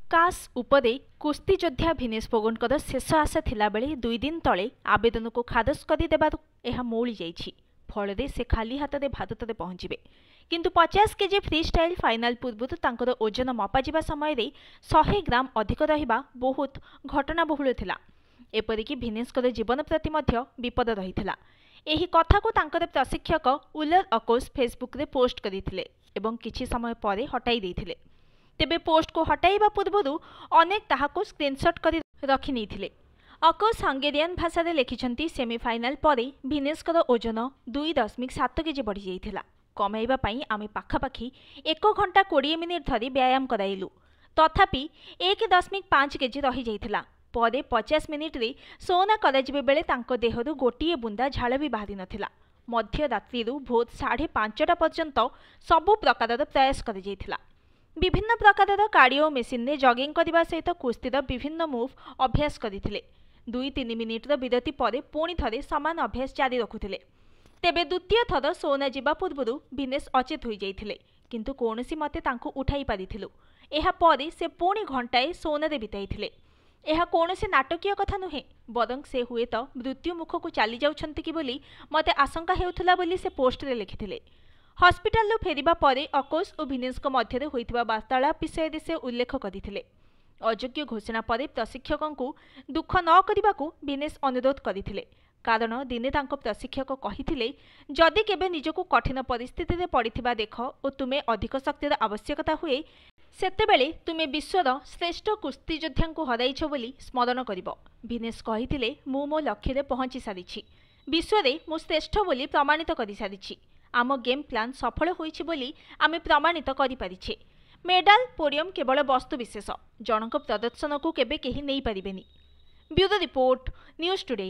कास उपरे कुस्ती योद्धा भिनेश फोगटकर शेष आशा थिला बेले 2 दिन तले आवेदन को खारज करदेबारु यह मौली जाइछि। फल से खाली हाथ में भारत में पहुंचे किंतु 50 केजी फ्री स्टाइल फाइनाल पूर्व तांकर ओजन मपाजिबा समय 100 ग्राम अधिक रहिबा बहुत घटनाबहुल थिला। एपरिक भिनेशकर जीवन प्रति मध्य विपद रहिथिला। एही कथा को तांकर प्रशिक्षक उलर अकोस फेसबुक रे पोस्ट करथिले एवं किछि समय परे हटाई देथिले। तेबे पोस्ट को हटाइबा पूर्व अनेक ताहाको स्क्रीनशॉट करी रखि नैथिले। अकोस हंगेरियन भाषा रे लिखिछंती सेमीफाइनाल परे भिनेशकर ओजन 2.7 केजी बढ़ी जाइथिला। कमाइबा पई आमे पाखापाखी 1 घंटा 20 मिनिट धरी व्यायाम कराइलु, तथापि 1.5 केजी रही जाइथिला। परे 50 मिनिट रे सोना कराजिबे बेले तांको देहरु गोटिए बुंदा झाल भी बाहरी नथिला। मध्य रात्रिरु भोर 5:30 पर्यंत सबु प्रकारर प्रयास करि जाइथिला। विभिन्न प्रकारर कार्डियो मेसिन ने जॉगिंग करने सहित कुस्तीर विभिन्न मूव अभ्यास करथिले। 2-3 मिनिटर विरति परे पुणी थरे समान अभ्यास जारी रखुथिले। तेबे द्वितीय थर सोना जिबा पूर्व भिनेश अचेत होई जाइथिले, किंतु कोनोसी मते तांको उठाई पारिथिलु। एहा परे से पुणी घंटाए सोनारे बिताइथिले। एहा कोनोसी नाटकीय कथा नुहे, बरं से हुए तो मृत्यु मुखको चली जाउछंती कि बोली मते आशंका हेउथुला बोली से पोस्ट रे लिखिथिले। हॉस्पिटल फेरिबा परे अकोस और भिनेश मध्य होइतिबा वार्तालाप विषय से उल्लेख करथिले। अयोग्य घोषणा परे प्रशिक्षकों को दुख न करने भिनेश अनुरोध करथिले, कारण दिने तांको प्रशिक्षक कहिथिले जदि केबे निजको कठिन परिस्थिति रे पड़िथिबा देख और तुमे अधिक शक्तिर आवश्यकता हुए सेतेबेले तुमे विश्वर श्रेष्ठ कुस्ती योद्धा को हराइछ बोली स्मरण करिबो। भिनेश कहिथिले मु मो लक्ष्य रे पहुंची सारिछि, विश्वरे मु श्रेष्ठ बोली प्रमाणित करि सारिछि। आम गेम प्लान सफल होइछि बोली आमे प्रमाणित करि परिछे। मेडाल पोडियम केवल वस्तु विशेष, जनक प्रदर्शन को केबे केही नहीं पारिबेनी। Bureau report, news today.